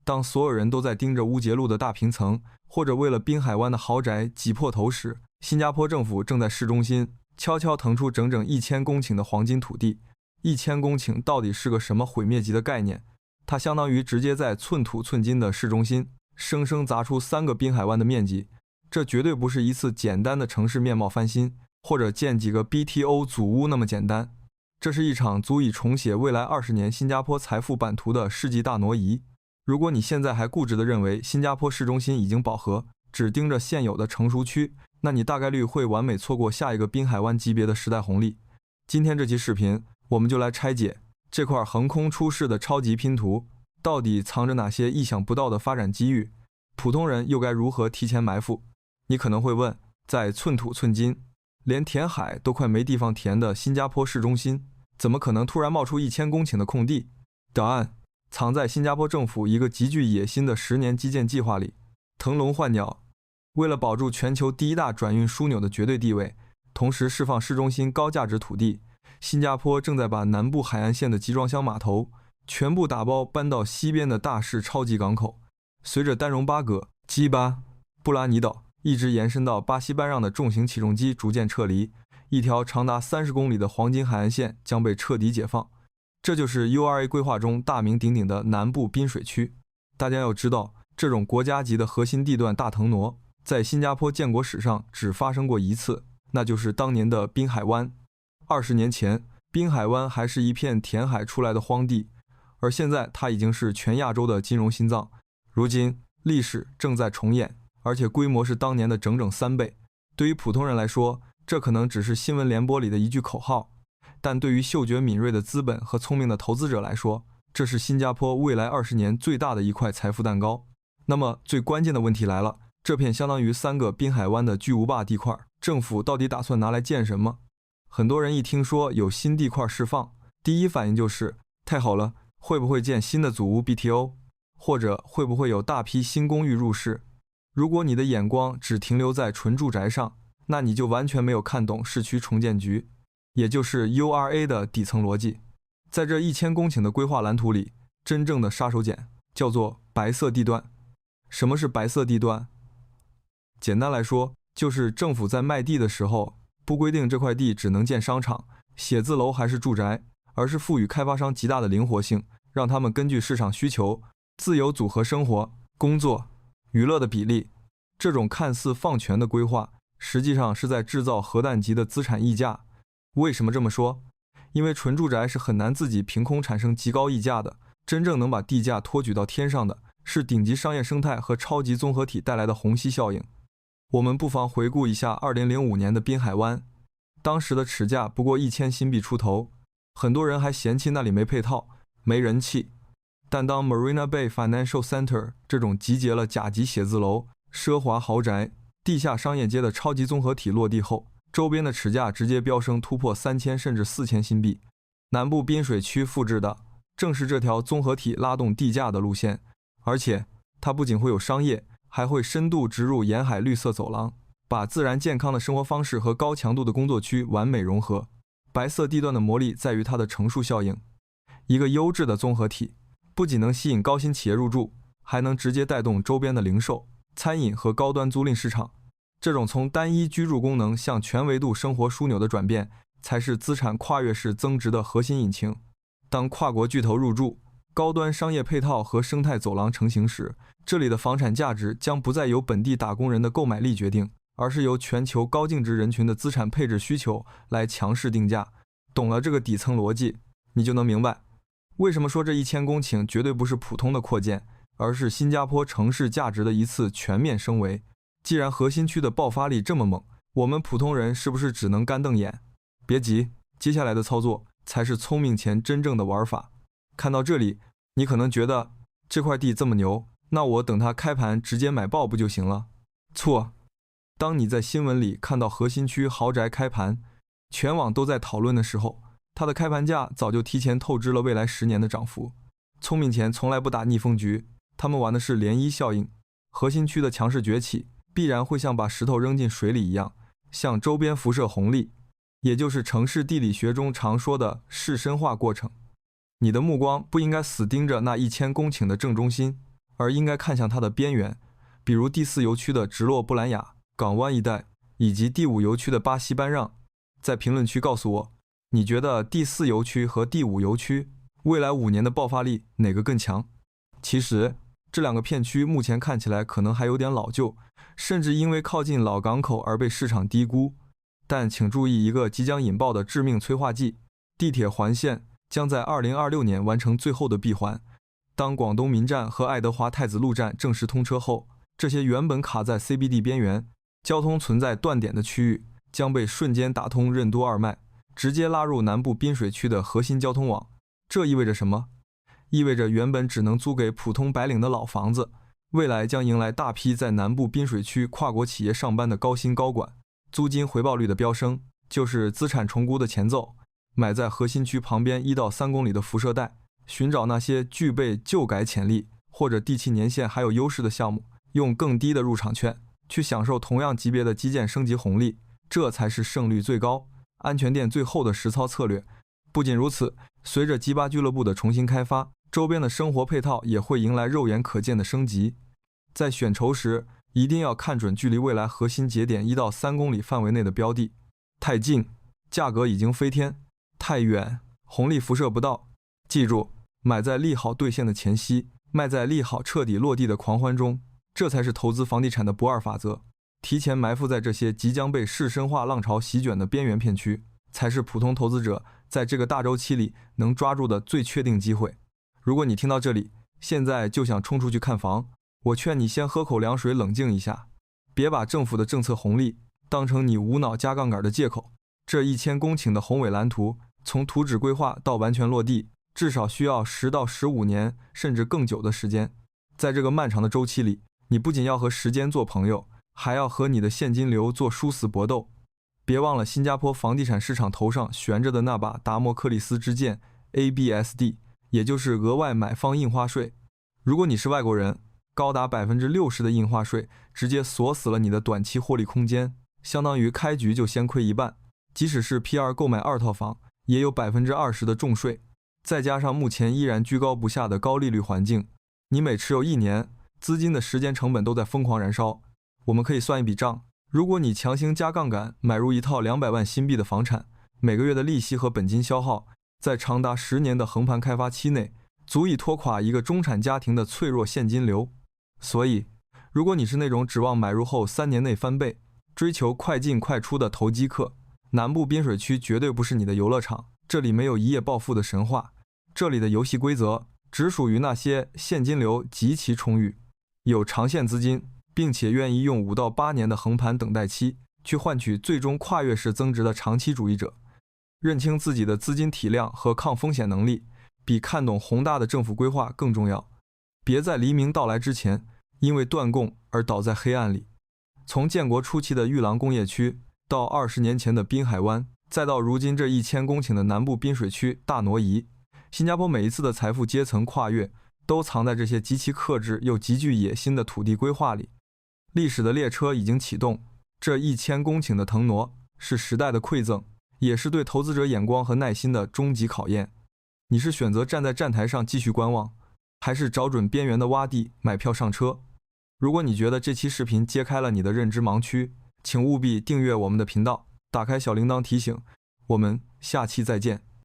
当所有人都在盯着乌节路的大平层，或者为了滨海湾的豪宅挤破头时，新加坡政府正在市中心悄悄腾出整整1000公顷的黄金土地。1000公顷到底是个什么毁灭级的概念？它相当于直接在寸土寸金的市中心生生砸出3个滨海湾的面积。这绝对不是一次简单的城市面貌翻新，或者建几个 BTO 祖屋那么简单。这是一场足以重写未来20年新加坡财富版图的世纪大挪移。如果你现在还固执地认为新加坡市中心已经饱和，只盯着现有的成熟区，那你大概率会完美错过下一个滨海湾级别的时代红利。今天这期视频，我们就来拆解这块横空出世的超级拼图，到底藏着哪些意想不到的发展机遇？普通人又该如何提前埋伏？你可能会问，在寸土寸金，连填海都快没地方填的新加坡市中心，怎么可能突然冒出1000公顷的空地？答案藏在新加坡政府一个极具野心的10年基建计划里。腾笼换鸟，为了保住全球第1大转运枢纽的绝对地位，同时释放市中心高价值土地，新加坡正在把南部海岸线的集装箱码头全部打包搬到西边的大市超级港口。随着丹戎巴葛、基巴、布拉尼岛一直延伸到巴西班让的重型起重机逐渐撤离，一条长达30公里的黄金海岸线将被彻底解放。这就是 URA 规划中大名鼎鼎的南部滨水区。大家要知道，这种国家级的核心地段大腾挪，在新加坡建国史上只发生过一次，那就是当年的滨海湾。20年前，滨海湾还是一片填海出来的荒地，而现在它已经是全亚洲的金融心脏。如今，历史正在重演，而且规模是当年的整整3倍。对于普通人来说，这可能只是新闻联播里的一句口号，但对于嗅觉敏锐的资本和聪明的投资者来说，这是新加坡未来20年最大的一块财富蛋糕。那么最关键的问题来了，这片相当于3个滨海湾的巨无霸地块，政府到底打算拿来建什么？很多人一听说有新地块释放，第一反应就是太好了，会不会建新的祖屋 BTO， 或者会不会有大批新公寓入市？如果你的眼光只停留在纯住宅上，那你就完全没有看懂市区重建局，也就是 URA 的底层逻辑。在这1000公顷的规划蓝图里，真正的杀手锏叫做白色地段。什么是白色地段？简单来说，就是政府在卖地的时候，不规定这块地只能建商场、写字楼还是住宅，而是赋予开发商极大的灵活性，让他们根据市场需求自由组合生活、工作、娱乐的比例。这种看似放权的规划，实际上是在制造核弹级的资产溢价。为什么这么说？因为纯住宅是很难自己凭空产生极高溢价的，真正能把地价托举到天上的是顶级商业生态和超级综合体带来的虹吸效应。我们不妨回顾一下2005年的滨海湾，当时的尺价不过1000新币出头，很多人还嫌弃那里没配套、没人气。但当 Marina Bay Financial Center 这种集结了甲级写字楼、奢华豪宅、地下商业街的超级综合体落地后，周边的尺价直接飙升突破3000甚至4000新币。南部滨水区复制的正是这条综合体拉动地价的路线，而且它不仅会有商业，还会深度植入沿海绿色走廊，把自然健康的生活方式和高强度的工作区完美融合。白色地段的魔力在于它的乘数效应。一个优质的综合体不仅能吸引高新企业入驻，还能直接带动周边的零售、餐饮和高端租赁市场。这种从单一居住功能向全维度生活枢纽的转变，才是资产跨越式增值的核心引擎。当跨国巨头入驻，高端商业配套和生态走廊成型时，这里的房产价值将不再由本地打工人的购买力决定，而是由全球高净值人群的资产配置需求来强势定价。懂了这个底层逻辑，你就能明白为什么说这1000公顷绝对不是普通的扩建，而是新加坡城市价值的一次全面升维。既然核心区的爆发力这么猛，我们普通人是不是只能干瞪眼？别急，接下来的操作才是聪明钱真正的玩法。看到这里，你可能觉得这块地这么牛，那我等它开盘直接买爆不就行了？错。当你在新闻里看到核心区豪宅开盘，全网都在讨论的时候，它的开盘价早就提前透支了未来10年的涨幅。聪明钱从来不打逆风局，他们玩的是涟漪效应。核心区的强势崛起必然会像把石头扔进水里一样，向周边辐射红利，也就是城市地理学中常说的市深化过程。你的目光不应该死盯着那1000公顷的正中心，而应该看向它的边缘，比如第4游区的直落布兰雅港湾一带，以及第5游区的巴西班让。在评论区告诉我，你觉得第4游区和第5游区未来5年的爆发力哪个更强？其实这2个片区目前看起来可能还有点老旧，甚至因为靠近老港口而被市场低估。但请注意一个即将引爆的致命催化剂，地铁环线将在2026年完成最后的闭环。当广东民站和爱德华太子路站正式通车后，这些原本卡在 CBD 边缘、交通存在断点的区域将被瞬间打通任督二脉，直接拉入南部滨水区的核心交通网。这意味着什么？意味着原本只能租给普通白领的老房子，未来将迎来大批在南部滨水区跨国企业上班的高薪高管。租金回报率的飙升就是资产重估的前奏。买在核心区旁边1到3公里的辐射带，寻找那些具备旧改潜力或者地契年限还有优势的项目，用更低的入场券去享受同样级别的基建升级红利，这才是胜率最高、安全垫最厚的实操策略。不仅如此，随着吉巴俱乐部的重新开发，周边的生活配套也会迎来肉眼可见的升级。在选筹时，一定要看准距离未来核心节点1到3公里范围内的标的。太近，价格已经飞天；太远，红利辐射不到。记住，买在利好兑现的前夕，卖在利好彻底落地的狂欢中，这才是投资房地产的不二法则。提前埋伏在这些即将被仕绅化浪潮席卷的边缘片区，才是普通投资者在这个大周期里能抓住的最确定机会。如果你听到这里，现在就想冲出去看房，我劝你先喝口凉水，冷静一下，别把政府的政策红利当成你无脑加杠杆的借口。这1000公顷的宏伟蓝图，从图纸规划到完全落地，至少需要10到15年，甚至更久的时间。在这个漫长的周期里，你不仅要和时间做朋友，还要和你的现金流做殊死搏斗。别忘了新加坡房地产市场头上悬着的那把达摩克利斯之剑 ABSD， 也就是额外买方印花税。如果你是外国人，高达60%的印花税直接锁死了你的短期获利空间，相当于开局就先亏一半。即使是 P2 购买2套房，也有20%的重税，再加上目前依然居高不下的高利率环境，你每持有1年，资金的时间成本都在疯狂燃烧。我们可以算一笔账，如果你强行加杠杆买入一套200万新币的房产，每个月的利息和本金消耗，在长达10年的横盘开发期内，足以拖垮一个中产家庭的脆弱现金流。所以，如果你是那种指望买入后3年内翻倍，追求快进快出的投机客，南部滨水区绝对不是你的游乐场。这里没有一夜暴富的神话，这里的游戏规则只属于那些现金流极其充裕、有长线资金，并且愿意用5到8年的横盘等待期去换取最终跨越式增值的长期主义者。认清自己的资金体量和抗风险能力，比看懂宏大的政府规划更重要。别在黎明到来之前，因为断供而倒在黑暗里。从建国初期的玉廊工业区，到20年前的滨海湾，再到如今这1000公顷的南部滨水区大挪移，新加坡每一次的财富阶层跨越，都藏在这些极其克制又极具野心的土地规划里。历史的列车已经启动，这1000公顷的腾挪是时代的馈赠，也是对投资者眼光和耐心的终极考验。你是选择站在站台上继续观望，还是找准边缘的洼地买票上车？如果你觉得这期视频揭开了你的认知盲区，请务必订阅我们的频道，打开小铃铛提醒。我们下期再见。